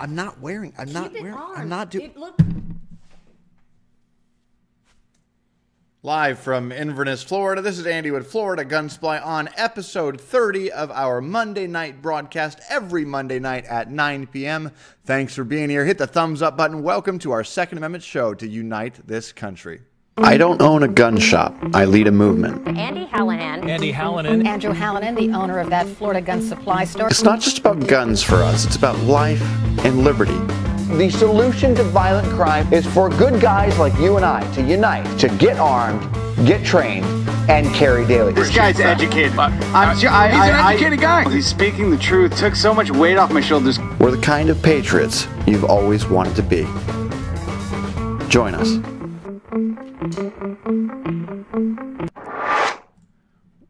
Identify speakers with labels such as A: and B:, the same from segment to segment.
A: I'm not wearing. I'm not wearing. I'm not doing. Live from Inverness, Florida, this is Andy with Florida Gun Supply on episode 30 of our Monday night broadcast every Monday night at 9 p.m. Thanks for being here. Hit the thumbs up button. Welcome to our Second Amendment show to unite this country. I don't own a gun shop. I lead a movement.
B: Andy Hallinan.
C: Andy Hallinan.
B: Andrew Hallinan, the owner of that Florida Gun Supply store.
A: It's not just about guns for us. It's about life and liberty.
D: The solution to violent crime is for good guys like you and I to unite, to get armed, get trained, and carry daily.
E: This guy's educated. He's an educated guy. He's speaking the truth. Took so much weight off my shoulders.
A: We're the kind of patriots you've always wanted to be. Join us.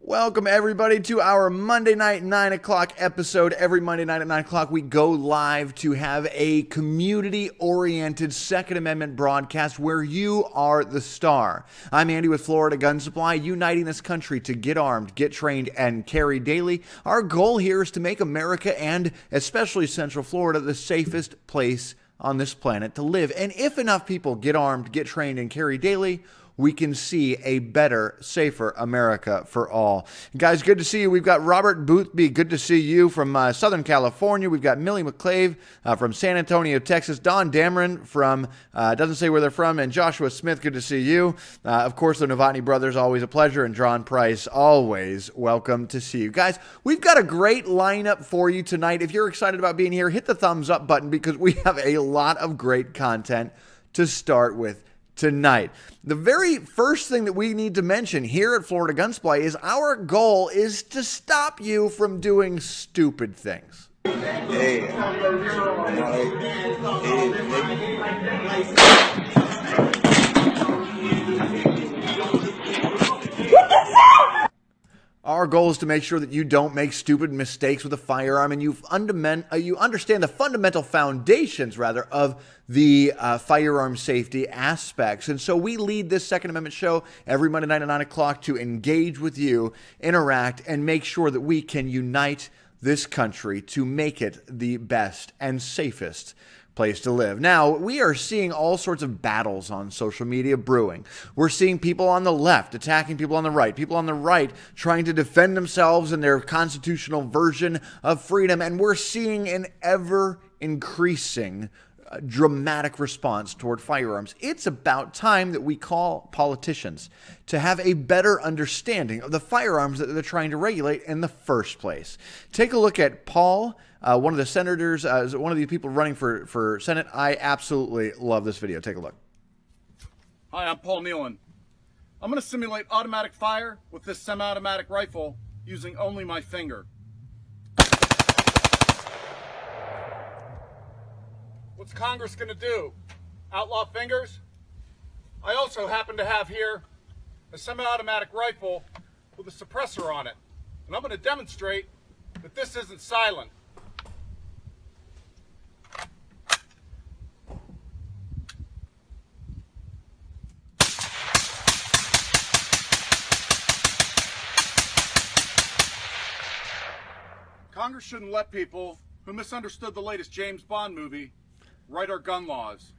A: Welcome everybody to our Monday night 9 o'clock episode. Every Monday night at 9 o'clock we go live to have a community-oriented Second Amendment broadcast where you are the star. I'm Andy with Florida Gun Supply, uniting this country to get armed, get trained, and carry daily. Our goal here is to make America and especially Central Florida the safest place on this planet to live. And if enough people get armed, get trained, and carry daily, we can see a better, safer America for all. Guys, good to see you. We've got Robert Boothby. Good to see you from Southern California. We've got Millie McClave from San Antonio, Texas. Don Dameron from, doesn't say where they're from, and Joshua Smith. Good to see you. Of course, the Novotny brothers, always a pleasure. And John Price, always welcome to see you. Guys, we've got a great lineup for you tonight. If you're excited about being here, hit the thumbs up button because we have a lot of great content to start with tonight. The very first thing that we need to mention here at Florida Gun Supply is our goal is to stop you from doing stupid things. Our goal is to make sure that you don't make stupid mistakes with a firearm and you understand the fundamental foundations, of the firearm safety aspects. And so we lead this Second Amendment show every Monday night at 9 o'clock to engage with you, interact, and make sure that we can unite this country to make it the best and safest place to live. Now, we are seeing all sorts of battles on social media brewing. We're seeing people on the left attacking people on the right, people on the right trying to defend themselves in their constitutional version of freedom, and we're seeing an ever-increasing dramatic response toward firearms. It's about time that we call politicians to have a better understanding of the firearms that they're trying to regulate in the first place. Take a look at Paul, one of the senators, one of the people running for Senate. I absolutely love this video. Take a look.
F: Hi, I'm Paul Nealon. I'm going to simulate automatic fire with this semi-automatic rifle using only my finger. What's Congress going to do? Outlaw fingers? I also happen to have here a semi-automatic rifle with a suppressor on it. And I'm going to demonstrate that this isn't silent. Congress shouldn't let people who misunderstood the latest James Bond movie write our gun laws.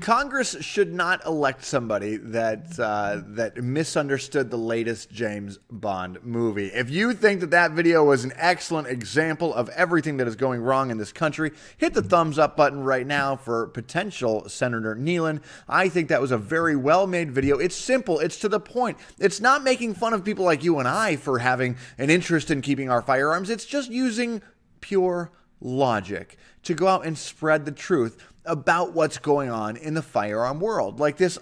A: Congress should not elect somebody that misunderstood the latest James Bond movie. If you think that video was an excellent example of everything that is going wrong in this country, hit the thumbs up button right now for potential Senator Nealon. I think that was a very well-made video. It's simple. It's to the point. It's not making fun of people like you and I for having an interest in keeping our firearms. It's just using pure logic to go out and spread the truth about what's going on in the firearm world. Like this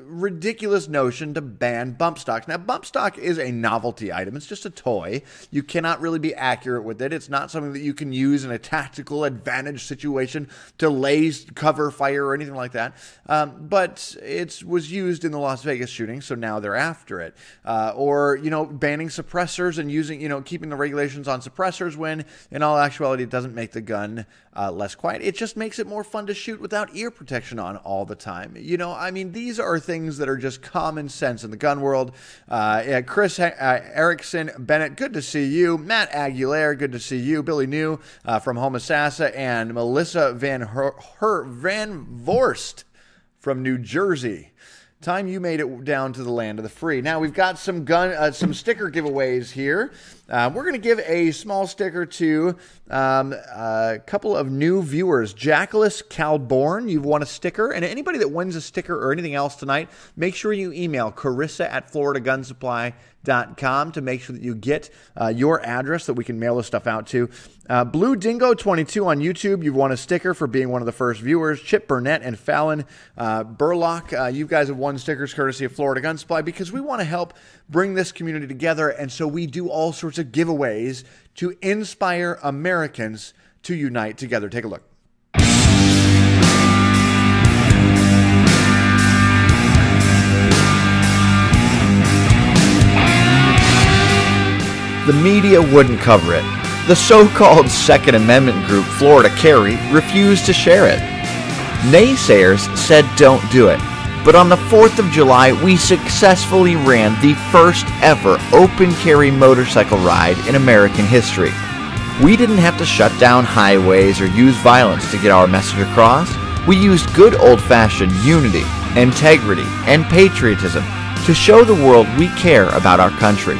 A: ridiculous notion to ban bump stocks. Now, bump stock is a novelty item. It's just a toy. You cannot really be accurate with it. It's not something that you can use in a tactical advantage situation to cover fire or anything like that. But it was used in the Las Vegas shooting, so now they're after it. Or, banning suppressors and using, keeping the regulations on suppressors when, in all actuality, it doesn't make the gun less quiet. It just makes it more fun to shoot without ear protection on all the time. You know, I mean, these are things that are just common sense in the gun world. Chris Erickson Bennett, good to see you. Matt Aguilera, good to see you. Billy New from Homosassa, and Melissa Van Vorst from New Jersey. Time you made it down to the land of the free. Now we've got some sticker giveaways here. We're going to give a small sticker to a couple of new viewers. Jackalis Calborn, you've won a sticker. And anybody that wins a sticker or anything else tonight, make sure you email Carissa@FloridaGunSupply.com to make sure that you get your address that we can mail this stuff out to. Blue Dingo 22 on YouTube, you've won a sticker for being one of the first viewers. Chip Burnett and Fallon Burlock, you guys have won stickers courtesy of Florida Gun Supply, because we want to help bring this community together, and so we do all sorts of giveaways to inspire Americans to unite together. Take a look. The media wouldn't cover it. The so-called Second Amendment group Florida Carry refused to share it. Naysayers said don't do it. But on the 4th of July, we successfully ran the first ever open carry motorcycle ride in American history. We didn't have to shut down highways or use violence to get our message across. We used good old-fashioned unity, integrity, and patriotism to show the world we care about our country.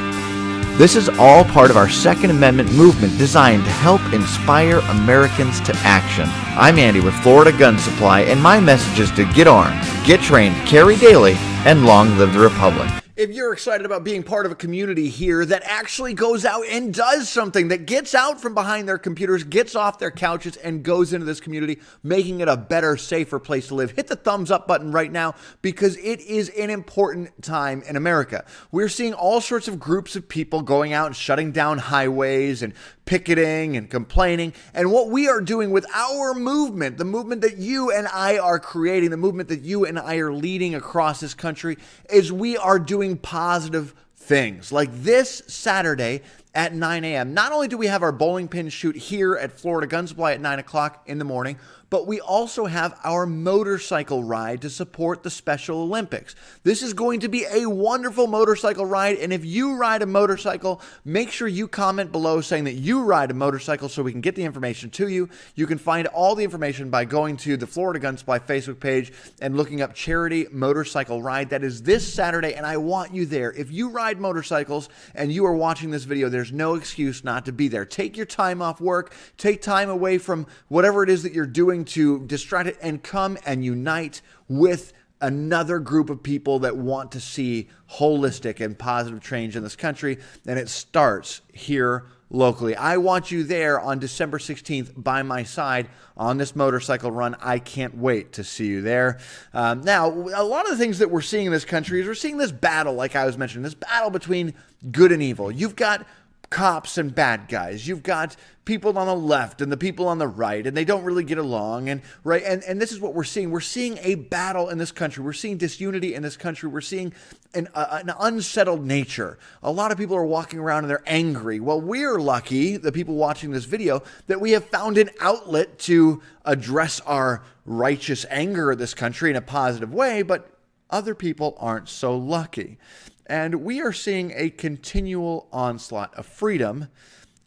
A: This is all part of our Second Amendment movement designed to help inspire Americans to action. I'm Andy with Florida Gun Supply, and my message is to get armed, get trained, carry daily, and long live the Republic. If you're excited about being part of a community here that actually goes out and does something, that gets out from behind their computers, gets off their couches, and goes into this community, making it a better, safer place to live, hit the thumbs up button right now, because it is an important time in America. We're seeing all sorts of groups of people going out and shutting down highways and picketing and complaining. And what we are doing with our movement, the movement that you and I are creating, the movement that you and I are leading across this country, is we are doing positive things. Like this Saturday at 9 a.m. Not only do we have our bowling pin shoot here at Florida Gun Supply at 9 o'clock in the morning, but we also have our motorcycle ride to support the Special Olympics. This is going to be a wonderful motorcycle ride, and if you ride a motorcycle, make sure you comment below saying that you ride a motorcycle so we can get the information to you. You can find all the information by going to the Florida Gun Supply Facebook page and looking up Charity Motorcycle Ride. That is this Saturday, and I want you there. If you ride motorcycles and you are watching this video, there's no excuse not to be there. Take your time off work, take time away from whatever it is that you're doing to distract it, and come and unite with another group of people that want to see holistic and positive change in this country, and it starts here locally. I want you there on December 16th by my side on this motorcycle run. I can't wait to see you there. Now, a lot of the things that we're seeing in this country is we're seeing this battle, like I was mentioning, this battle between good and evil. You've got cops and bad guys. You've got people on the left and the people on the right, and they don't really get along. And right, and this is what we're seeing. We're seeing a battle in this country. We're seeing disunity in this country. We're seeing an unsettled nature. A lot of people are walking around and they're angry. Well, we're lucky, the people watching this video, that we have found an outlet to address our righteous anger of this country in a positive way, but other people aren't so lucky. And we are seeing a continual onslaught of freedom,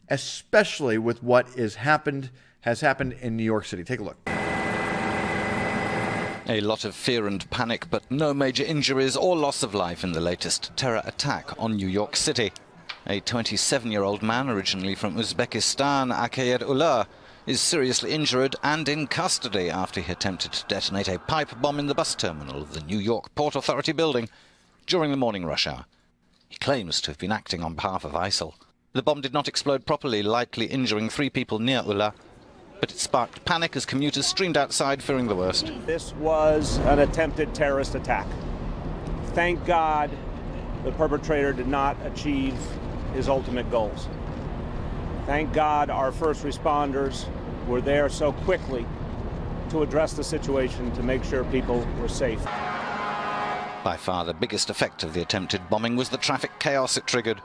A: especially with what has happened in New York City. Take a look.
C: A lot of fear and panic, but no major injuries or loss of life in the latest terror attack on New York City. A 27-year-old man, originally from Uzbekistan, Akayed Ullah, is seriously injured and in custody after he attempted to detonate a pipe bomb in the bus terminal of the New York Port Authority building during the morning rush hour. He claims to have been acting on behalf of ISIL. The bomb did not explode properly, likely injuring 3 people near Ullah, but it sparked panic as commuters streamed outside, fearing the worst.
G: This was an attempted terrorist attack. Thank God the perpetrator did not achieve his ultimate goals. Thank God our first responders were there so quickly to address the situation to make sure people were safe.
C: By far the biggest effect of the attempted bombing was the traffic chaos it triggered,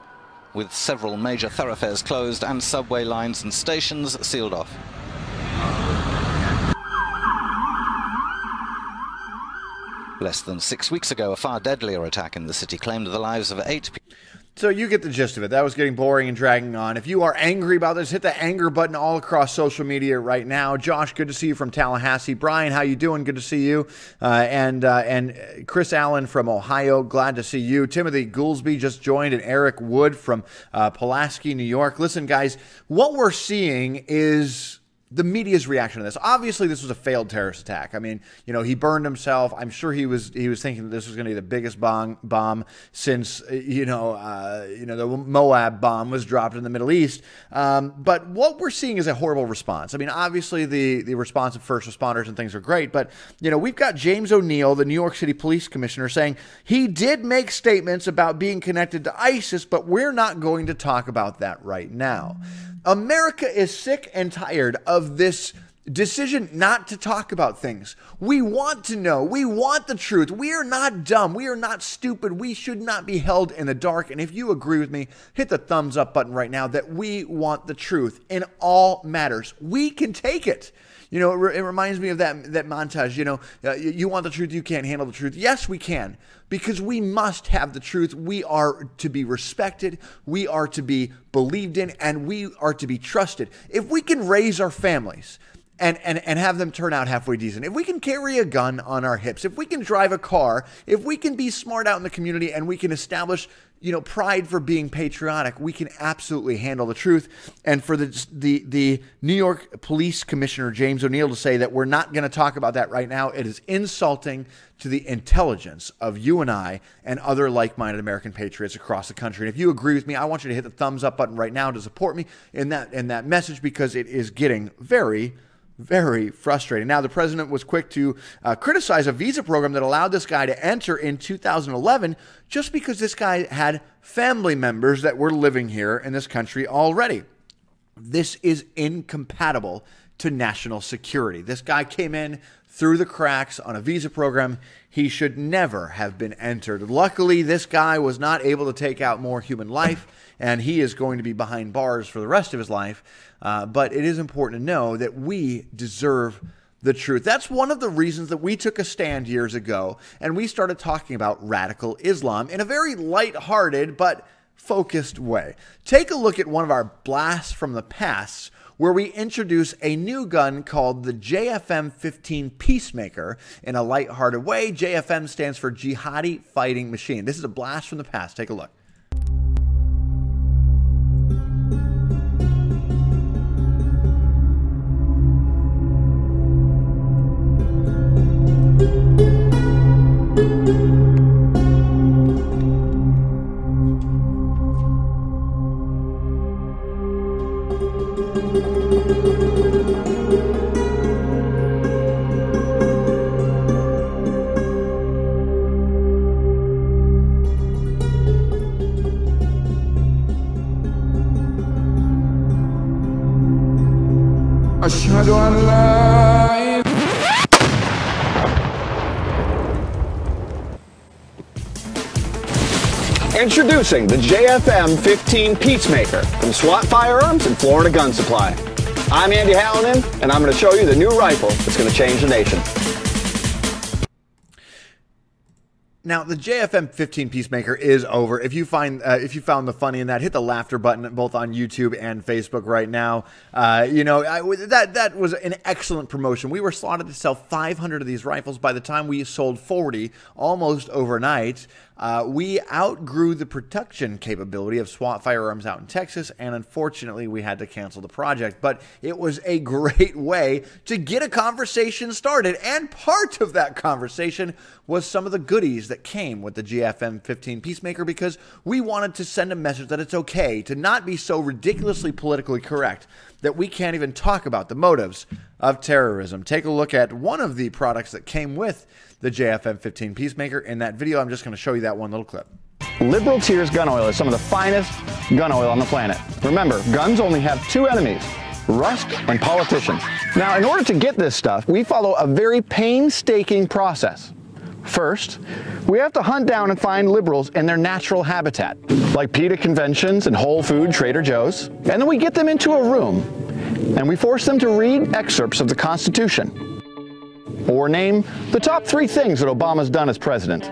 C: with several major thoroughfares closed and subway lines and stations sealed off. Less than 6 weeks ago, a far deadlier attack in the city claimed the lives of 8 people.
A: So you get the gist of it. That was getting boring and dragging on. If you are angry about this, hit the anger button all across social media right now. Josh, good to see you from Tallahassee. Brian, how you doing? Good to see you. And Chris Allen from Ohio, glad to see you. Timothy Goolsby just joined, and Eric Wood from Pulaski, New York. Listen, guys, what we're seeing is the media's reaction to this. Obviously, this was a failed terrorist attack. I mean, you know, he burned himself. I'm sure he was thinking that this was going to be the biggest bomb since the Moab bomb was dropped in the Middle East. But what we're seeing is a horrible response. I mean, obviously the response of first responders and things are great, but you know, we've got James O'Neill, the New York City Police Commissioner, saying he did make statements about being connected to ISIS, but we're not going to talk about that right now. America is sick and tired of this decision not to talk about things. We want to know. We want the truth. We are not dumb. We are not stupid. We should not be held in the dark. And if you agree with me, hit the thumbs up button right now that we want the truth in all matters. We can take it. You know, it reminds me of that montage, you know, you want the truth, you can't handle the truth. Yes, we can, because we must have the truth. We are to be respected, we are to be believed in, and we are to be trusted. If we can raise our families and have them turn out halfway decent, if we can carry a gun on our hips, if we can drive a car, if we can be smart out in the community and we can establish, you know, pride for being patriotic, we can absolutely handle the truth. And for the New York Police Commissioner, James O'Neill, to say that we're not going to talk about that right now, it is insulting to the intelligence of you and I and other like-minded American patriots across the country. And if you agree with me, I want you to hit the thumbs up button right now to support me in that message, because it is getting very, very frustrating. Now, the president was quick to criticize a visa program that allowed this guy to enter in 2011 just because this guy had family members that were living here in this country already. This is incompatible to national security. This guy came in through the cracks on a visa program. He should never have been entered. Luckily, this guy was not able to take out more human life, and he is going to be behind bars for the rest of his life. But it is important to know that we deserve the truth. That's one of the reasons that we took a stand years ago, and we started talking about radical Islam in a very lighthearted but focused way. Take a look at one of our blasts from the past, where we introduce a new gun called the JFM-15 Peacemaker in a lighthearted way. JFM stands for Jihadi Fighting Machine. This is a blast from the past. Take a look.
D: Introducing the JFM-15 Peacemaker from SWAT Firearms and Florida Gun Supply. I'm Andy Hallinan, and I'm going to show you the new rifle that's going to change the nation.
A: Now, the JFM-15 Peacemaker is over. If you found the funny in that, hit the laughter button both on YouTube and Facebook right now. That was an excellent promotion. We were slotted to sell 500 of these rifles. By the time we sold 40, almost overnight, we outgrew the production capability of SWAT Firearms out in Texas, and unfortunately, we had to cancel the project. But it was a great way to get a conversation started, and part of that conversation was some of the goodies that came with the JFM-15 Peacemaker, because we wanted to send a message that it's okay to not be so ridiculously politically correct that we can't even talk about the motives of terrorism. Take a look at one of the products that came with the JFM-15 Peacemaker. In that video, I'm just going to show you that one little clip.
D: Liberal Tears gun oil is some of the finest gun oil on the planet. Remember, guns only have two enemies: rust and politicians. Now, in order to get this stuff, we follow a very painstaking process. First, we have to hunt down and find liberals in their natural habitat, like PETA conventions and Whole Food Trader Joe's. And then we get them into a room, and we force them to read excerpts of the Constitution. Or name the top 3 things that Obama's done as president.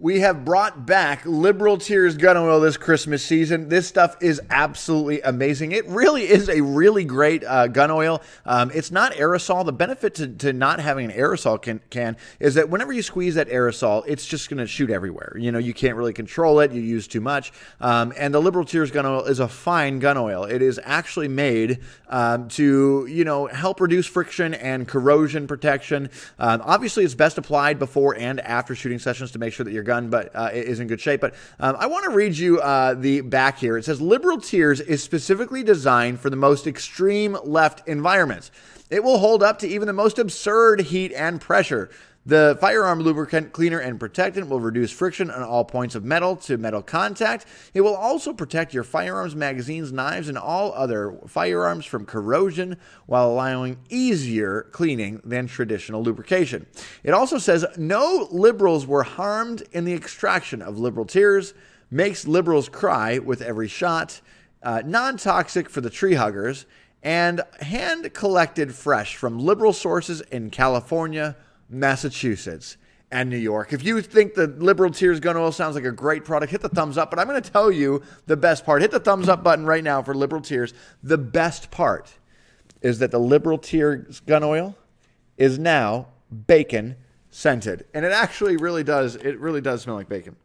A: We have brought back Liberal Tears gun oil this Christmas season. This stuff is absolutely amazing. It really is a really great gun oil. It's not aerosol. The benefit to not having an aerosol can is that whenever you squeeze that aerosol, it's just going to shoot everywhere. You know, you can't really control it. You use too much. And the Liberal Tears gun oil is a fine gun oil. It is actually made to, you know, help reduce friction and corrosion protection. Obviously, it's best applied before and after shooting sessions to make sure that your gun is in good shape. But I want to read you the back here. It says, Liberal Tears is specifically designed for the most extreme left environments. It will hold up to even the most absurd heat and pressure. The firearm lubricant, cleaner, and protectant will reduce friction on all points of metal to metal contact. It will also protect your firearms, magazines, knives, and all other firearms from corrosion while allowing easier cleaning than traditional lubrication. It also says no liberals were harmed in the extraction of Liberal Tears, makes liberals cry with every shot, non-toxic for the tree huggers, and hand-collected fresh from liberal sources in California, Massachusetts, and New York. If you think the Liberal Tears gun oil sounds like a great product, hit the thumbs up. But I'm going to tell you the best part. Hit the thumbs up button right now for Liberal Tears. The best part is that the Liberal Tears gun oil is now bacon scented. And it actually really does. It really does smell like bacon.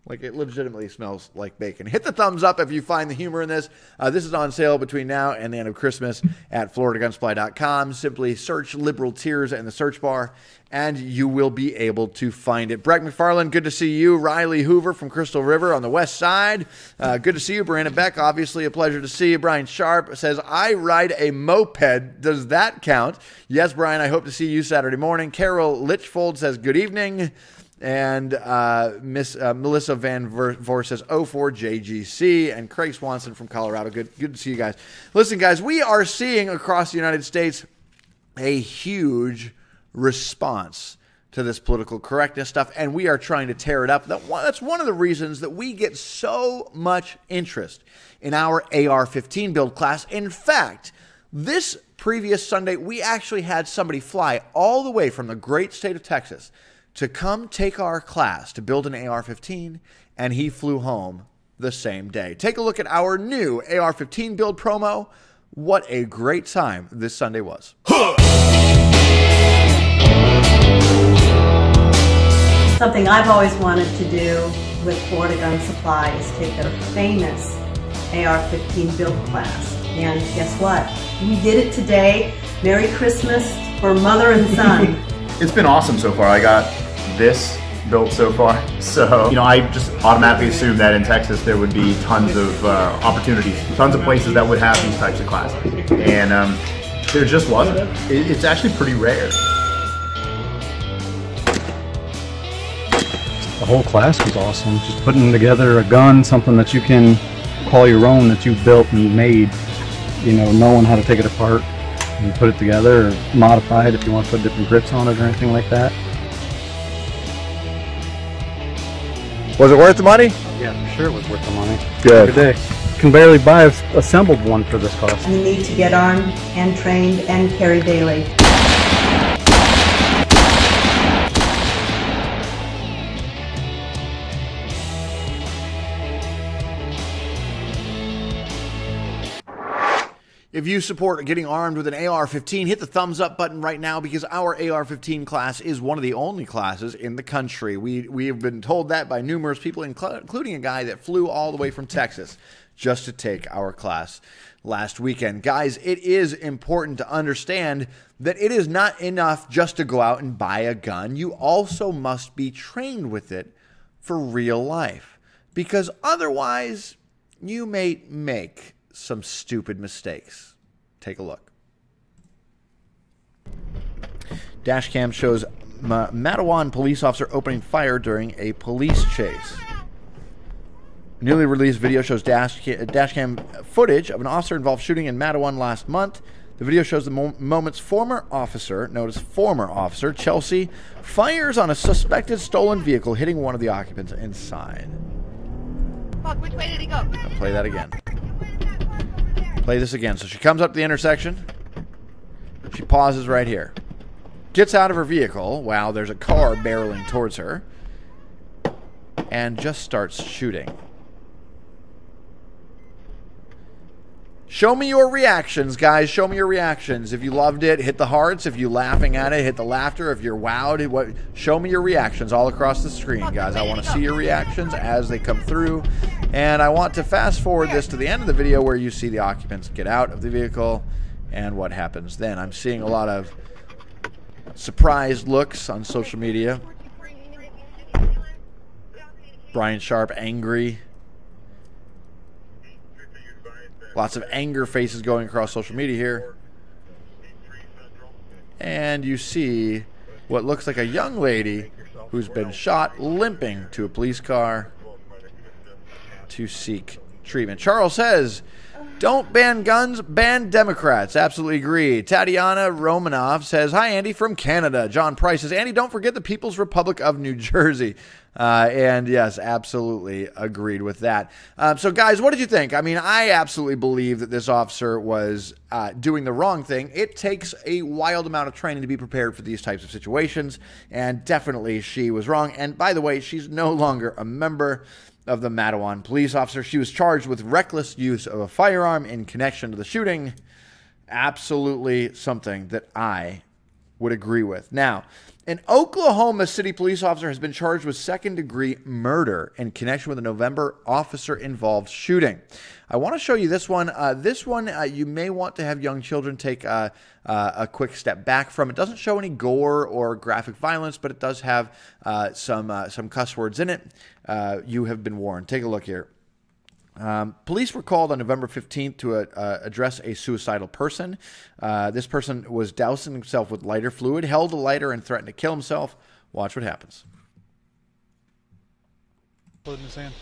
A: Like, it legitimately smells like bacon. Hit the thumbs up if you find the humor in this. This is on sale between now and the end of Christmas at FloridaGunSupply.com. Simply search Liberal Tears in the search bar, and you will be able to find it. Breck McFarland, good to see you. Riley Hoover from Crystal River on the west side. Good to see you. Brandon Beck, obviously a pleasure to see you. Brian Sharp says, I ride a moped. Does that count? Yes, Brian, I hope to see you Saturday morning. Carol Litchfold says, good evening. And Miss Melissa Van Vor says 04JGC, and Craig Swanson from Colorado. Good to see you guys. Listen, guys, we are seeing across the United States a huge response to this political correctness stuff, and we are trying to tear it up. That's one of the reasons that we get so much interest in our AR-15 build class. In fact, this previous Sunday, we actually had somebody fly all the way from the great state of Texas to come take our class to build an AR-15, and he flew home the same day. Take a look at our new AR-15 build promo. What a great time this Sunday was.
H: Something I've always wanted to do with Florida Gun Supply is take their famous AR-15 build class. And guess what? We did it today. Merry Christmas for mother and son.
I: It's been awesome so far. I got this built so far. So, you know, I just automatically assumed that in Texas there would be tons of opportunities, tons of places that would have these types of classes. And there just wasn't. It's actually pretty rare.
J: The whole class was awesome. Just putting together a gun, something that you can call your own, that you built and made, you know, knowing how to take it apart and put it together or modify it if you want to put different grips on it or anything like that.
A: Was it worth the money?
J: Yeah, for sure it was worth the money.
A: Good.
J: Every day. Can barely buy an assembled one for this cost.
H: You need to get armed and trained and carry daily.
A: If you support getting armed with an AR-15, hit the thumbs up button right now, because our AR-15 class is one of the only classes in the country. We have been told that by numerous people, including a guy that flew all the way from Texas just to take our class last weekend. Guys, it is important to understand that it is not enough just to go out and buy a gun. You also must be trained with it for real life, because otherwise you may make some stupid mistakes. Take a look. Dash cam shows Matawan police officer opening fire during a police chase. Newly released video shows dash cam footage of an officer involved shooting in Matawan last month. The video shows the moment's former officer, notice former officer, Chelsea, fires on a suspected stolen vehicle, hitting one of the occupants inside.
K: Fuck, which way did he go?
A: I'll play that again. Play this again. So she comes up to the intersection. pauses right here. Gets out of her vehicle while there's a car barreling towards her. And just starts shooting. Show me your reactions, guys. Show me your reactions. If you loved it, hit the hearts. If you're laughing at it, hit the laughter. If you're wowed, show me your reactions all across the screen, guys. I want to see your reactions as they come through. And I want to fast forward this to the end of the video where you see the occupants get out of the vehicle and what happens then. I'm seeing a lot of surprised looks on social media. Brian Sharp angry. Lots of anger faces going across social media here. And you see what looks like a young lady who's been shot limping to a police car to seek treatment. Charles says, don't ban guns, ban Democrats. Absolutely agree. Tatiana Romanov says, hi, Andy from Canada. John Price says, Andy, don't forget the People's Republic of New Jersey. And yes, absolutely agreed with that. So guys, what did you think? I mean, I absolutely believe that this officer was doing the wrong thing. It takes a wild amount of training to be prepared for these types of situations. And definitely she was wrong. And by the way, she's no longer a member of the Matawan police officer. She was charged with reckless use of a firearm in connection to the shooting. Absolutely something that I would agree with. Now, an Oklahoma City police officer has been charged with second-degree murder in connection with a November officer-involved shooting. I want to show you this one. You may want to have young children take a quick step back from. It doesn't show any gore or graphic violence, but it does have some cuss words in it. You have been warned. Take a look here. Police were called on November 15th to address a suicidal person. This person was dousing himself with lighter fluid, held a lighter, and threatened to kill himself. Watch what happens.
L: Fluid in his hand.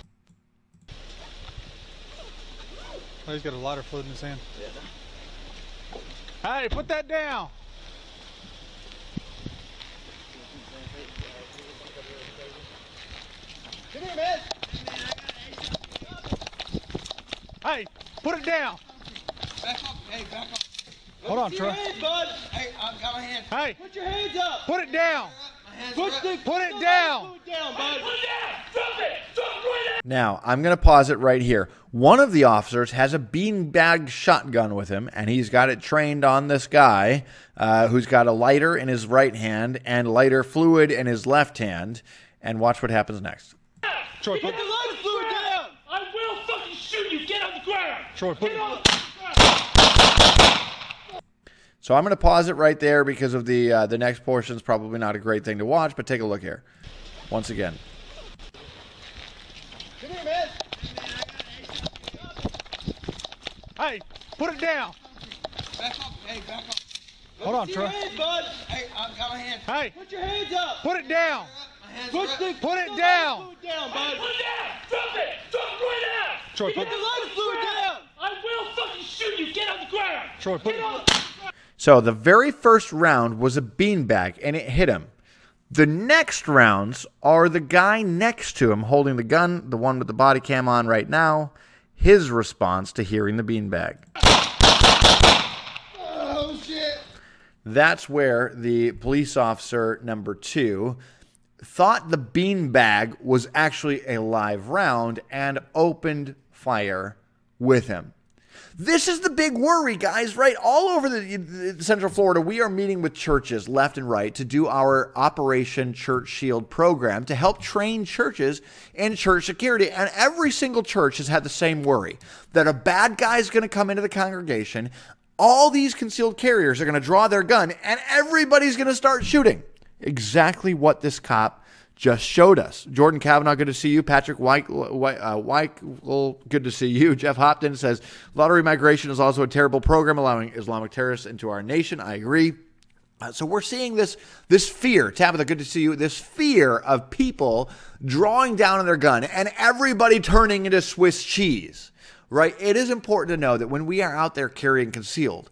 L: Oh, he's got a lighter fluid in his hand. Hey, put that down. Come here, man. Hey, put it down.
K: Back up. Hey, back up.
L: Hold on, Troy.
K: Hands, bud. Hey, I've got my hands.
L: Hey.
K: Put your hands up.
L: Put it down.
K: Put
L: it down.
K: Put it down, bud. Put it down. Drop it. Drop it right now.
A: Now, I'm going to pause it right here. One of the officers has a beanbag shotgun with him, and he's got it trained on this guy who's got a lighter in his right hand and lighter fluid in his left hand. And watch what happens next.
L: Troy,
K: Get the lighter fluid down. I will fucking shoot you. Get on the ground.
L: Troy, put
K: Get on the
A: So I'm going to pause it right there because of the next portion is probably not a great thing to watch, but take a look here. Once again.
K: Come here, man.
L: Hey, put it down.
K: Back up. Hey, back up.
L: Hold on,
K: Put
L: Troy.
K: your hands, bud. Hey, I've got my hands.
L: Hey.
K: Put your hands up.
L: Put it down.
K: Put
L: it down.
K: Put it down, bud. Put it down. Drop it. Drop it right now.
L: Troy,
K: Get the lighter fluid down. I will fucking shoot you. Get on the ground.
L: Troy, put
K: Get on the
A: So the very first round was a beanbag, and it hit him. The next rounds are the guy next to him holding the gun, the one with the body cam on right now, his response to hearing the beanbag.
K: Oh, shit.
A: That's where the police officer number 2 thought the beanbag was actually a live round and opened fire with him. This is the big worry, guys, right? All over the Central Florida, we are meeting with churches left and right to do our Operation Church Shield program to help train churches in church security. And every single church has had the same worry, that a bad guy is going to come into the congregation, all these concealed carriers are going to draw their gun, and everybody's going to start shooting. Exactly what this cop just showed us. Jordan Kavanaugh, good to see you. Patrick Weichel, good to see you. Jeff Hopton says, lottery migration is also a terrible program allowing Islamic terrorists into our nation. I agree. So we're seeing this fear. Tabitha, good to see you. This fear of people drawing down on their gun and everybody turning into Swiss cheese, right? It is important to know that when we are out there carrying concealed,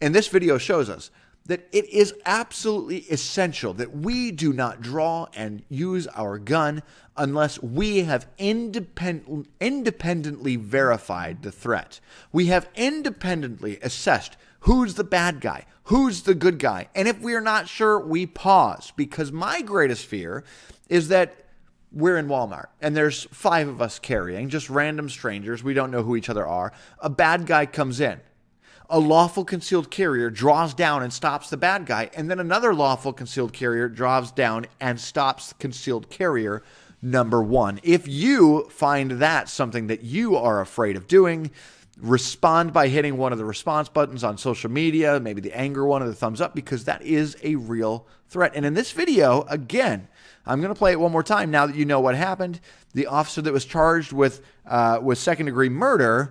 A: and this video shows us, that it is absolutely essential that we do not draw and use our gun unless we have independently verified the threat. We have independently assessed who's the bad guy, who's the good guy. And if we are not sure, we pause. Because my greatest fear is that we're in Walmart and there's 5 of us carrying, just random strangers. We don't know who each other are. A bad guy comes in. A lawful concealed carrier draws down and stops the bad guy. And then another lawful concealed carrier draws down and stops concealed carrier number 1. If you find that something that you are afraid of doing, respond by hitting one of the response buttons on social media, maybe the anger one or the thumbs up, because that is a real threat. And in this video, again, I'm going to play it one more time now that you know what happened. The officer that was charged with second-degree murder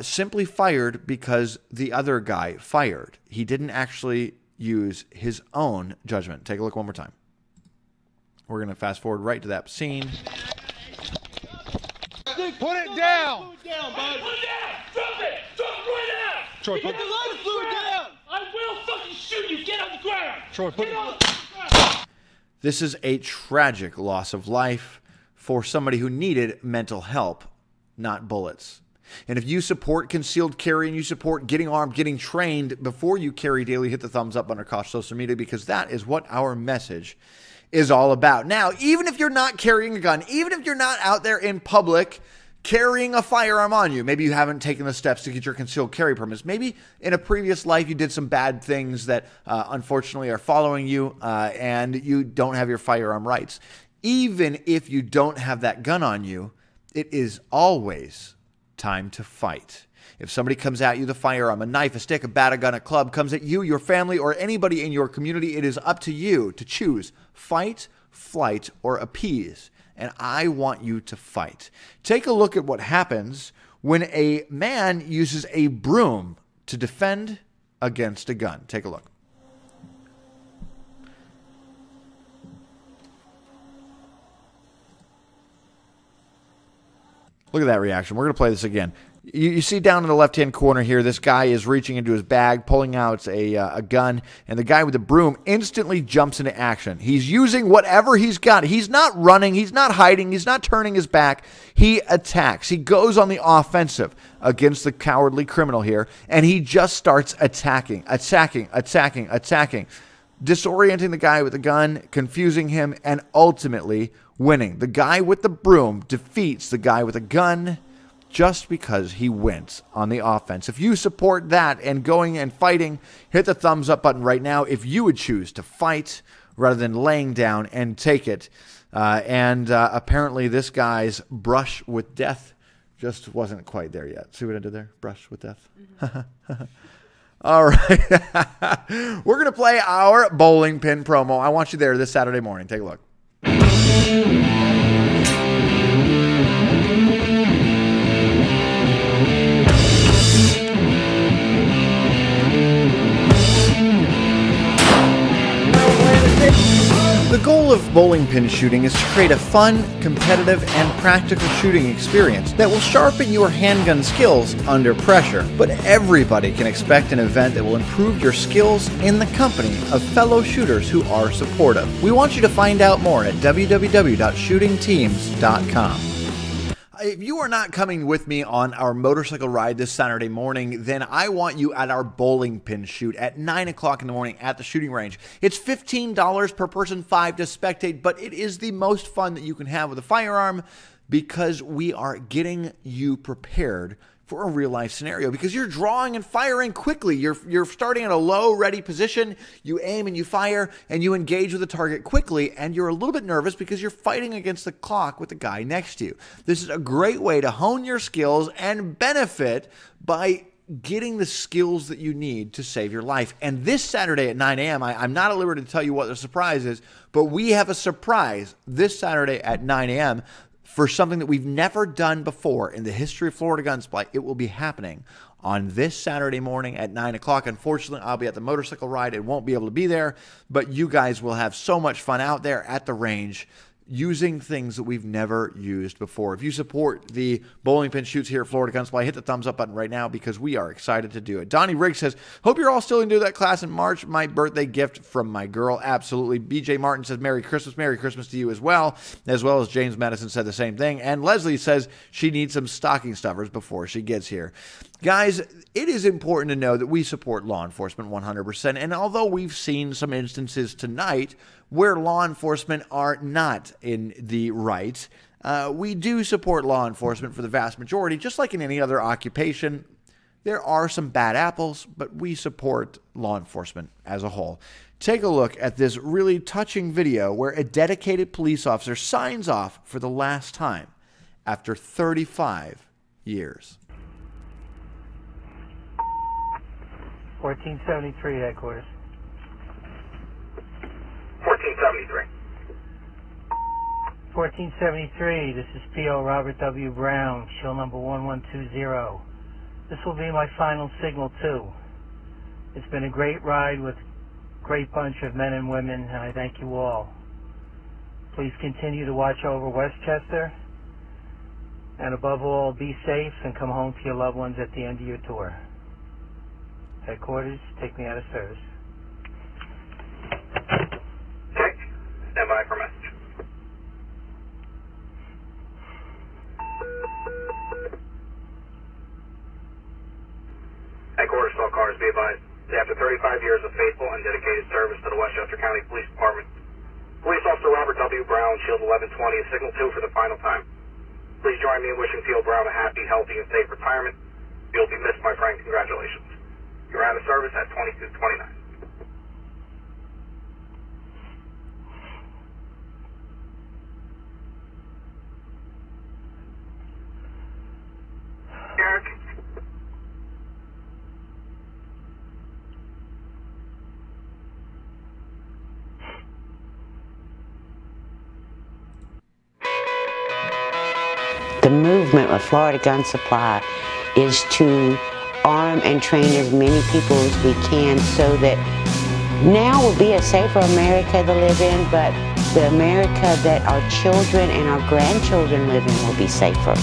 A: simply fired because the other guy fired. He didn't actually use his own judgment. Take a look one more time. We're going to fast forward right to that scene.
L: Put it down!
K: Put it down, bud. Put it down! Drop it! Drop it right now!
L: Troy,
K: Get the lighter fluid down! I will fucking shoot you! Get on the ground!
L: Troy, put
K: Get
L: it
K: on the ground!
A: This is a tragic loss of life for somebody who needed mental help, not bullets. And if you support concealed carry and you support getting armed, getting trained before you carry daily, hit the thumbs up on our Kosh social media, because that is what our message is all about. Now, even if you're not carrying a gun, even if you're not out there in public carrying a firearm on you, maybe you haven't taken the steps to get your concealed carry permits. Maybe in a previous life you did some bad things that unfortunately are following you and you don't have your firearm rights. Even if you don't have that gun on you, it is always time to fight. If somebody comes at you, the firearm, a knife, a stick, a bat, a gun, a club comes at you, your family, or anybody in your community, it is up to you to choose fight, flight, or appease. And I want you to fight. Take a look at what happens when a man uses a broom to defend against a gun. Take a look. Look at that reaction. We're going to play this again. You see down in the left-hand corner here, this guy is reaching into his bag, pulling out a gun, and the guy with the broom instantly jumps into action. He's using whatever he's got. He's not running. He's not hiding. He's not turning his back. He attacks. He goes on the offensive against the cowardly criminal here, and he just starts attacking, disorienting the guy with the gun, confusing him, and ultimately winning. The guy with the broom defeats the guy with a gun just because he went on the offense. If you support that and going and fighting, hit the thumbs up button right now if you would choose to fight rather than laying down and take it. Apparently this guy's brush with death just wasn't quite there yet. See what I did there? Brush with death. Mm-hmm. All right. We're going to play our bowling pin promo. I want you there this Saturday morning. Take a look. The goal of bowling pin shooting is to create a fun, competitive, and practical shooting experience that will sharpen your handgun skills under pressure. But everybody can expect an event that will improve your skills in the company of fellow shooters who are supportive. We want you to find out more at www.shootingteams.com. If you are not coming with me on our motorcycle ride this Saturday morning, then I want you at our bowling pin shoot at 9 o'clock in the morning at the shooting range. It's $15 per person, $5 to spectate, but it is the most fun that you can have with a firearm because we are getting you prepared for a real life scenario, because you're drawing and firing quickly. You're starting at a low ready position. You aim and you fire and you engage with the target quickly, and you're a little bit nervous because you're fighting against the clock with the guy next to you. This is a great way to hone your skills and benefit by getting the skills that you need to save your life. And this Saturday at 9 a.m., I'm not at liberty to tell you what the surprise is, but we have a surprise this Saturday at 9 a.m. for something that we've never done before in the history of Florida Gun Supply. It will be happening on this Saturday morning at 9 o'clock. Unfortunately, I'll be at the motorcycle ride and won't be able to be there, but you guys will have so much fun out there at the range. using things that we've never used before. If you support the bowling pin shoots here at Florida Gun Supply, hit the thumbs up button right now because we are excited to do it. Donnie Riggs says, hope you're all still going to do that class in March. My birthday gift from my girl. Absolutely. BJ Martin says, Merry Christmas. Merry Christmas to you as well as James Madison said the same thing. And Leslie says she needs some stocking stuffers before she gets here. Guys, it is important to know that we support law enforcement 100%. And although we've seen some instances tonight where law enforcement are not in the right, we do support law enforcement for the vast majority. Just like in any other occupation, there are some bad apples, but we support law enforcement as a whole. Take a look at this really touching video where a dedicated police officer signs off for the last time after 35 years.
M: 1473 headquarters.
N: 1473.
M: 1473, this is P.O. Robert W. Brown, shield number 1120. This will be my final signal too. It's been a great ride with a great bunch of men and women, and I thank you all. Please continue to watch over Westchester, and above all, be safe and come home to your loved ones at the end of your tour. Headquarters, take me out of service.
N: Check. Stand by for message. Headquarters, all cars be advised. After 35 years of faithful and dedicated service to the Westchester County Police Department, Police Officer Robert W. Brown, Shield 1120, is Signal 2 for the final time. Please join me in wishing P.O. Brown a happy, healthy, and safe retirement. You'll be missed, my friend. Congratulations. You're out of service at 2229. Eric.
O: The movement of Florida Gun Supply is to arm and train as many people as we can so that now will be a safer America to live in, but the America that our children and our grandchildren live in will be safer.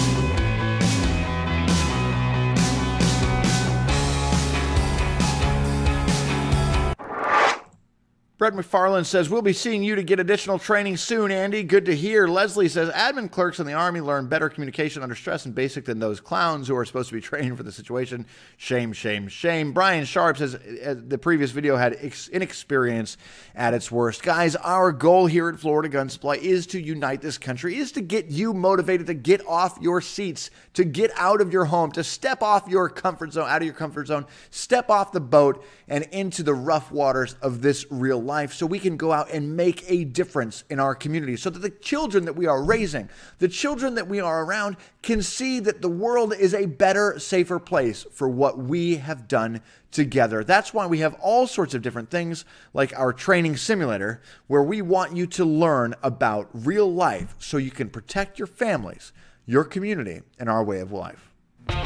A: Brett McFarland says, we'll be seeing you to get additional training soon, Andy. Good to hear. Leslie says, admin clerks in the Army learn better communication under stress and basic than those clowns who are supposed to be trained for the situation. Shame, shame, shame. Brian Sharp says, the previous video had inexperience at its worst. Guys, our goal here at Florida Gun Supply is to unite this country, is to get you motivated to get off your seats, to get out of your home, to step off your comfort zone, out of your comfort zone, step off the boat and into the rough waters of this real life so we can go out and make a difference in our community so that the children that we are raising, the children that we are around can see that the world is a better, safer place for what we have done together. That's why we have all sorts of different things like our training simulator where we want you to learn about real life so you can protect your families, your community, and our way of life.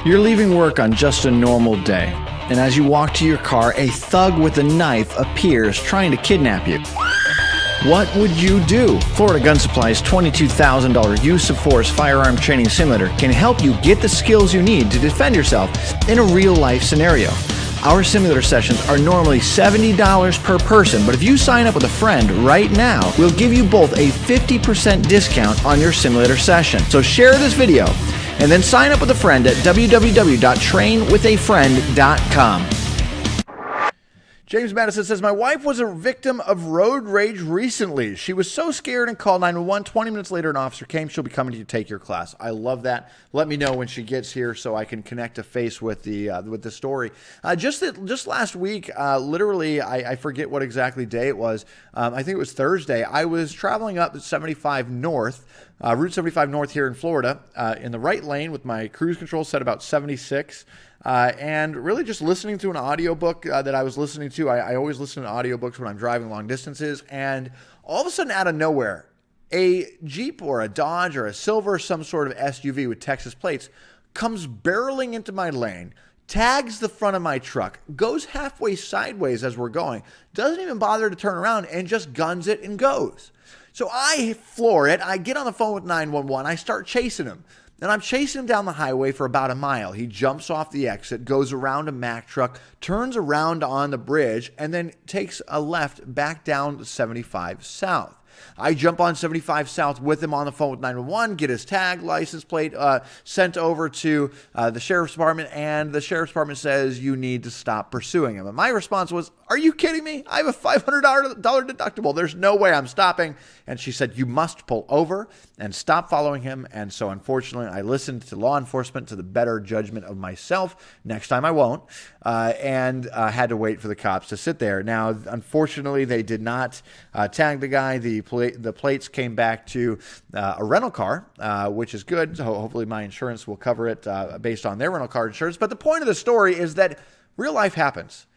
P: You're leaving work on just a normal day, and as you walk to your car, a thug with a knife appears trying to kidnap you. What would you do? Florida Gun Supply's $22,000 use of force firearm training simulator can help you get the skills you need to defend yourself in a real-life scenario. Our simulator sessions are normally $70 per person, but if you sign up with a friend right now, we'll give you both a 50% discount on your simulator session. So share this video and then sign up with a friend at www.trainwithafriend.com.
A: James Madison says, my wife was a victim of road rage recently. She was so scared and called 911. 20 minutes later, an officer came. She'll be coming to take your class. I love that. Let me know when she gets here so I can connect a face with the story. Just last week, literally, I forget what exactly day it was. I think it was Thursday. I was traveling up 75 North, Route 75 North here in Florida, in the right lane with my cruise control set about 76. And really just listening to an audiobook that I was listening to. I always listen to audiobooks when I'm driving long distances. And all of a sudden, out of nowhere, a Jeep or a Dodge or a Silver, some sort of SUV with Texas plates, comes barreling into my lane, tags the front of my truck, goes halfway sideways as we're going, doesn't even bother to turn around, and just guns it and goes. So I floor it. I get on the phone with 911. I start chasing him. And I'm chasing him down the highway for about a mile. He jumps off the exit, goes around a Mack truck, turns around on the bridge, and then takes a left back down 75 South. I jump on 75 South with him on the phone with 911, get his tag, license plate sent over to the Sheriff's Department, and the Sheriff's Department says, you need to stop pursuing him. And my response was, are you kidding me? I have a $500 deductible. There's no way I'm stopping. And she said, you must pull over and stop following him. And so unfortunately, I listened to law enforcement to the better judgment of myself. Next time I won't. And had to wait for the cops to sit there. Now, unfortunately, they did not tag the guy. The plates came back to a rental car, which is good. So hopefully my insurance will cover it based on their rental car insurance. But the point of the story is that real life happens.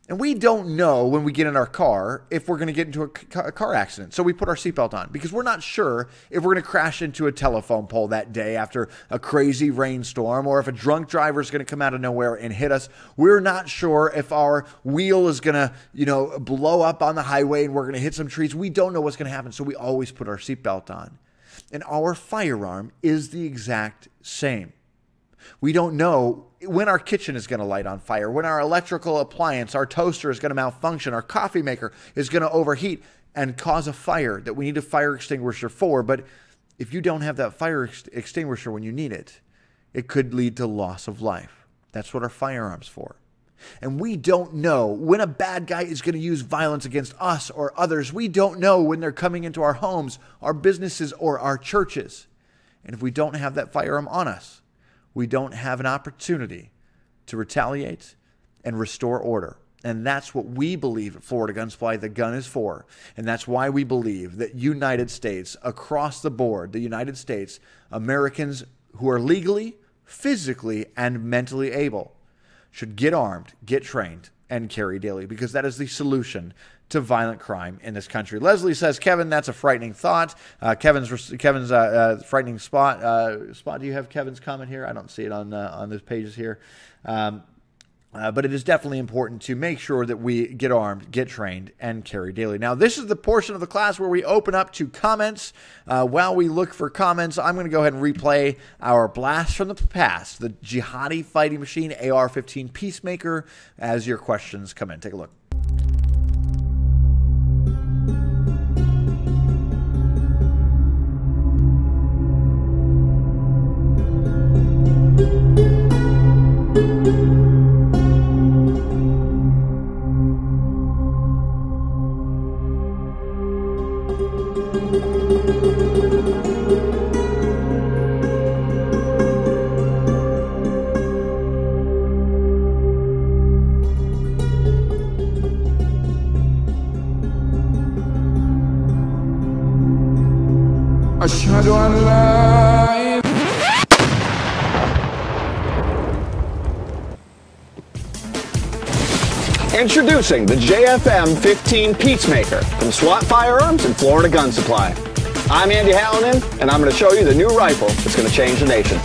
A: And we don't know when we get in our car if we're going to get into a car accident. So we put our seatbelt on because we're not sure if we're going to crash into a telephone pole that day after a crazy rainstorm, or if a drunk driver is going to come out of nowhere and hit us. We're not sure if our wheel is going to, blow up on the highway and we're going to hit some trees. We don't know what's going to happen. So we always put our seatbelt on. And our firearm is the exact same. We don't know when our kitchen is going to light on fire, when our electrical appliance, our toaster is going to malfunction, our coffee maker is going to overheat and cause a fire that we need a fire extinguisher for. But if you don't have that fire extinguisher when you need it, it could lead to loss of life. That's what our firearm's for. And we don't know when a bad guy is going to use violence against us or others. We don't know when they're coming into our homes, our businesses, or our churches. And if we don't have that firearm on us, we don't have an opportunity to retaliate and restore order. And that's what we believe at Florida Gun Supply the gun is for. And that's why we believe that United States, across the board, the United States, Americans who are legally, physically, and mentally able should get armed, get trained, and carry daily, because that is the solution to violent crime in this country. Leslie says, Kevin, that's a frightening thought. Kevin's frightening spot. Do you have Kevin's comment here? I don't see it on those pages here. But it is definitely important to make sure that we get armed, get trained, and carry daily. Now, this is the portion of the class where we open up to comments. While we look for comments, I'm going to go ahead and replay our blast from the past, the Jihadi fighting machine AR-15 Peacemaker, as your questions come in. Take a look.
Q: Ashhadu an la
D: Introducing the JFM-15 Peacemaker from SWAT Firearms and Florida Gun Supply. I'm Andy Hallinan, and I'm going to show you the new rifle that's going to change the nation.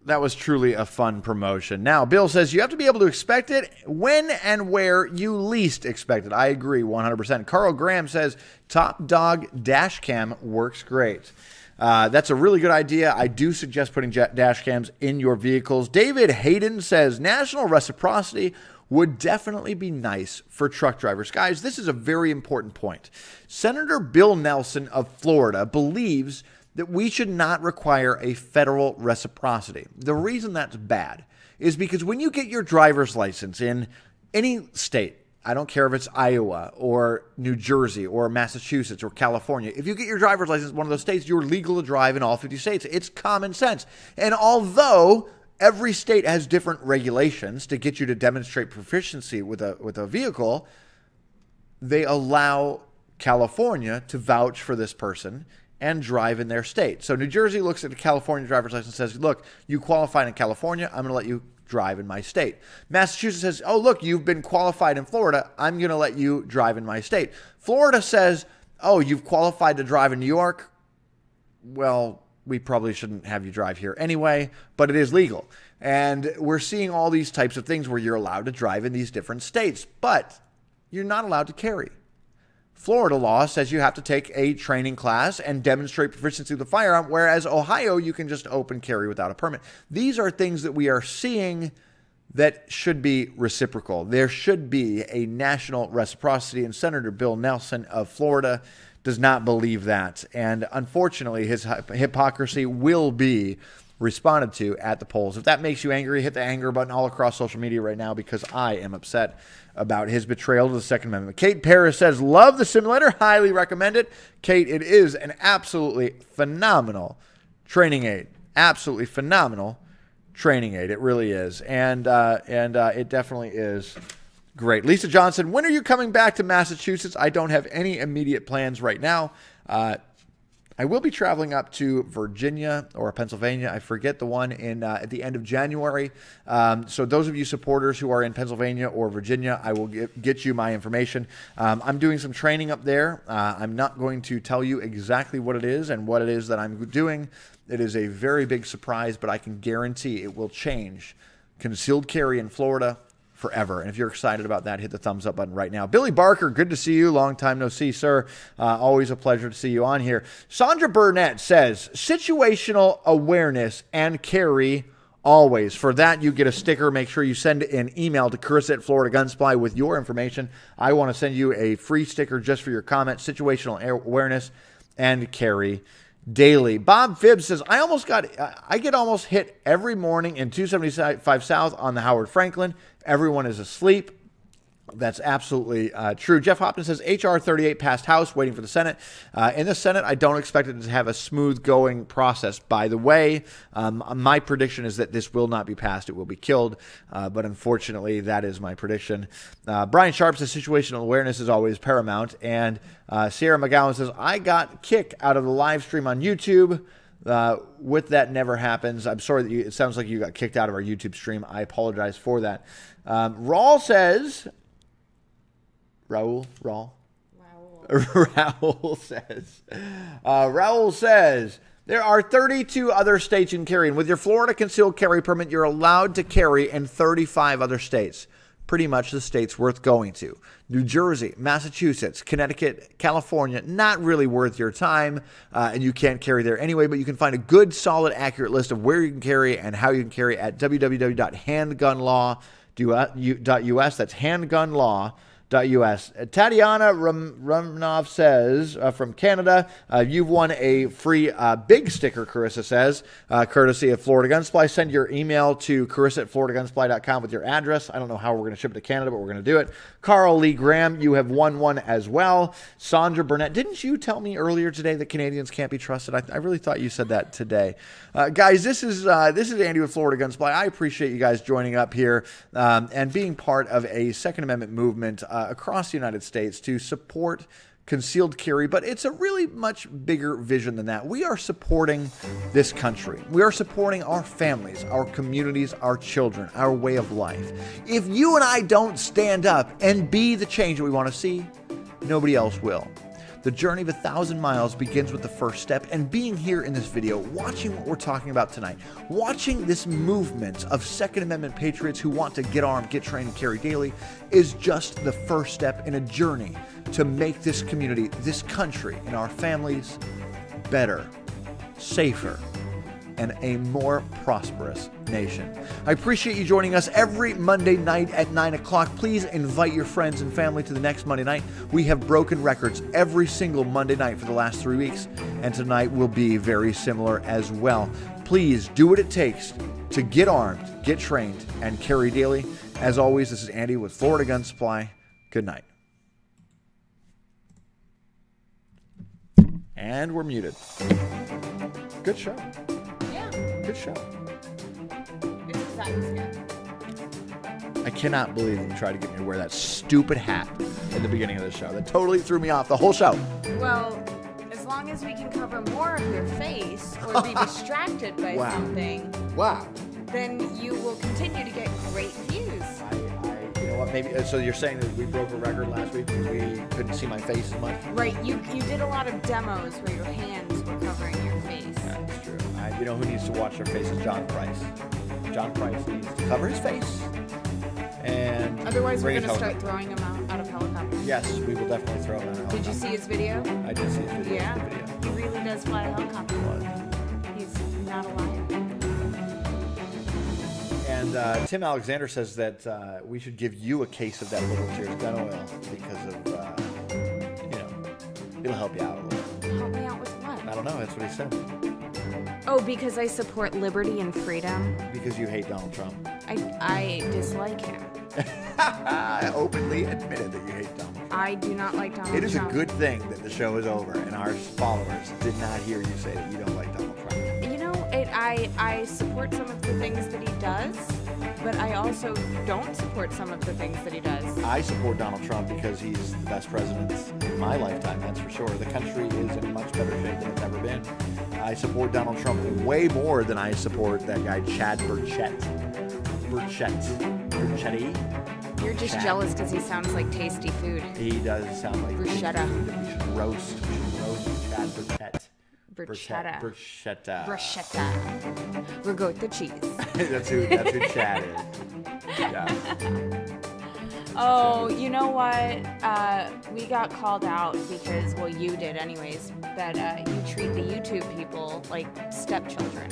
A: That was truly a fun promotion. Now, Bill says you have to be able to expect it when and where you least expect it. I agree 100%. Carl Graham says Top Dog dash cam works great. That's a really good idea. I do suggest putting dash cams in your vehicles. David Hayden says national reciprocity would definitely be nice for truck drivers. Guys, this is a very important point. Senator Bill Nelson of Florida believes that we should not require a federal reciprocity. The reason that's bad is because when you get your driver's license in any state, I don't care if it's Iowa or New Jersey or Massachusetts or California, if you get your driver's license in one of those states, you're legal to drive in all 50 states. It's common sense. And although every state has different regulations to get you to demonstrate proficiency with a vehicle, they allow California to vouch for this person and drive in their state. So New Jersey looks at a California driver's license and says, look, you qualified in California, I'm going to let you drive in my state. Massachusetts says, oh, look, you've been qualified in Florida, I'm going to let you drive in my state. Florida says, oh, you've qualified to drive in New York, well, we probably shouldn't have you drive here anyway, but it is legal. And we're seeing all these types of things where you're allowed to drive in these different states, but you're not allowed to carry. Florida law says you have to take a training class and demonstrate proficiency with the firearm, whereas Ohio, you can just open carry without a permit. These are things that we are seeing that should be reciprocal. There should be a national reciprocity, and Senator Bill Nelson of Florida does not believe that. And unfortunately, his hypocrisy will be responded to at the polls. If that makes you angry, hit the anger button all across social media right now, because I am upset about his betrayal to the Second Amendment. Kate Paris says, love the simulator, highly recommend it. Kate, it is an absolutely phenomenal training aid. Absolutely phenomenal training aid. It really is. And it definitely is great. Lisa Johnson, when are you coming back to Massachusetts? I don't have any immediate plans right now. I will be traveling up to Virginia or Pennsylvania. I forget the one at the end of January. So those of you supporters who are in Pennsylvania or Virginia, I will get you my information. I'm doing some training up there. I'm not going to tell you exactly what it is and what it is that I'm doing. It is a very big surprise, but I can guarantee it will change concealed carry in Florida forever. And if you're excited about that, hit the thumbs up button right now. Billy Barker, good to see you. Long time no see, sir. Always a pleasure to see you on here. Sandra Burnett says, situational awareness and carry always. For that, you get a sticker. Make sure you send an email to Carissa at Florida Gun Supply with your information. I want to send you a free sticker just for your comment. Situational awareness and carry daily. Bob Phibbs says, I get almost hit every morning in 275 South on the Howard Franklin. Everyone is asleep. That's absolutely true. Jeff Hopkins says, H.R. 38 passed House, waiting for the Senate. In the Senate, I don't expect it to have a smooth-going process. By the way, my prediction is that this will not be passed. It will be killed. But unfortunately, that is my prediction. Brian Sharp says, situational awareness is always paramount. And Sierra McGowan says, I got kicked out of the live stream on YouTube. With that never happens. I'm sorry that it sounds like you got kicked out of our YouTube stream. I apologize for that. Raul says... Raul says, there are 32 other states you can carry. And with your Florida concealed carry permit, you're allowed to carry in 35 other states. Pretty much the states worth going to. New Jersey, Massachusetts, Connecticut, California, not really worth your time. And you can't carry there anyway, but you can find a good, solid, accurate list of where you can carry and how you can carry at www.handgunlaw.us. That's handgunlaw.us. Tatiana Rumnov says, from Canada, you've won a free big sticker, Carissa says, courtesy of Florida Gun Supply. Send your email to Carissa at FloridaGunSupply.com with your address. I don't know how we're going to ship it to Canada, but we're going to do it. Carl Lee Graham, you have won one as well. Sandra Burnett, didn't you tell me earlier today that Canadians can't be trusted? I really thought you said that today. Guys, this is Andy with Florida Gun Supply. I appreciate you guys joining up here and being part of a Second Amendment movement across the United States to support concealed carry, but it's a really much bigger vision than that. We are supporting this country. We are supporting our families, our communities, our children, our way of life. If you and I don't stand up and be the change that we want to see, nobody else will. The journey of 1,000 miles begins with the first step, and being here in this video, watching what we're talking about tonight, watching this movement of Second Amendment patriots who want to get armed, get trained, and carry daily is just the first step in a journey to make this community, this country, and our families better, safer, and a more prosperous nation. I appreciate you joining us every Monday night at 9 o'clock. Please invite your friends and family to the next Monday night. We have broken records every single Monday night for the last 3 weeks, and tonight will be very similar as well. Please do what it takes to get armed, get trained, and carry daily. As always, this is Andy with Florida Gun Supply. Good night. And we're muted. Good show. Good show. I cannot believe that you tried to get me to wear that stupid hat at the beginning of the show. That totally threw me off the whole show.
R: Well, as long as we can cover more of your face or be distracted by something, then you will continue to get great views.
A: You know what? Maybe so. You're saying that we broke a record last week because we couldn't see my face as much.
R: Right. You did a lot of demos where your hands were covering your face.
A: That's true. You know who needs to watch their face is John Price. John Price needs to cover his face. And
R: otherwise, we're going to start throwing him out of helicopters.
A: Yes, we will definitely throw him in a helicopter.
R: Did you see his video?
A: I did see his video.
R: Yeah.
A: The video.
R: He really does fly a helicopter. He's not a liar.
A: And Tim Alexander says that we should give you a case of that Liberal Cheers gun oil because of, you know, it'll help you out a little bit.
R: Help me out with what?
A: I don't know. That's what he said.
R: Oh, because I support liberty and freedom.
A: Because you hate Donald Trump.
R: I dislike him.
A: I openly admitted that you hate Donald Trump.
R: I do not like Donald Trump.
A: It is a good thing that the show is over and our followers did not hear you say that you don't like Donald Trump.
R: You know, I support some of the things that he does, but I also don't support some of the things that he does.
A: I support Donald Trump because he's the best president in my lifetime, that's for sure. The country is in much better shape than it's ever been. I support Donald Trump way more than I support that guy Chad Burchetti.
R: You're just
A: Chad.
R: jealous because he sounds like tasty food.
A: He does sound like
R: bruschetta.
A: We should roast Chad Burchett.
R: Bruschetta.
A: Bruschetta.
R: Ricotta cheese.
A: that's who Chad is. Yeah.
R: Oh, you know what? We got called out because, well, you did anyways, that you treat the YouTube people like stepchildren.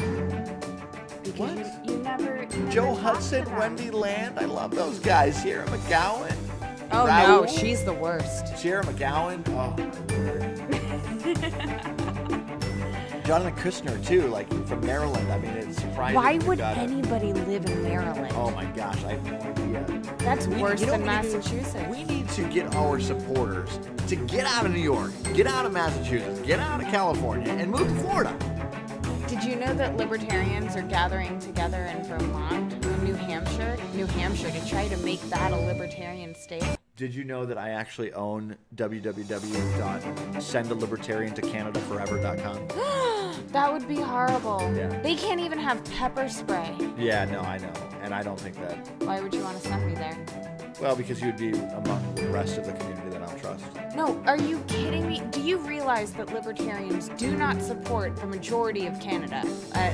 R: Because you never
A: Joe
R: talk
A: Hudson,
R: to them.
A: Wendy Land, I love those guys. Sierra McGowan.
R: Oh
A: Raoul.
R: no, she's the worst.
A: Sierra McGowan. Oh my word. Jonathan Kushner too, like from Maryland. I mean, it's surprising.
R: Why
A: we've
R: would
A: got
R: anybody live in Maryland?
A: Oh my gosh, I have no idea.
R: That's worse
A: you know
R: than
A: what we need?
R: Massachusetts.
A: We need to get our supporters to get out of New York, get out of Massachusetts, get out of California, and move to Florida.
R: Did you know that libertarians are gathering together in Vermont or New Hampshire to try to make that a libertarian state?
A: Did you know that I actually own www.sendalibertariantocanadaforever.com?
R: That would be horrible.
A: Yeah.
R: They can't even have pepper spray.
A: Yeah, no, I know. And I don't think that.
R: Why would you want to send me there?
A: Well, because you'd be among the rest of the community that I don't trust.
R: No, are you kidding me? Do you realize that libertarians do not support the majority of Canada,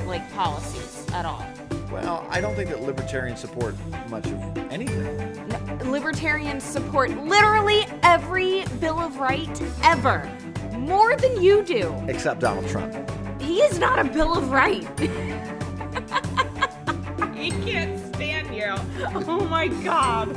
R: like policies at all?
A: Well, I don't think that libertarians support much of anything.
R: No, libertarians support literally every Bill of Rights ever. More than you do.
A: Except Donald Trump.
R: He is not a Bill of Rights. He can't stand you. Oh my God.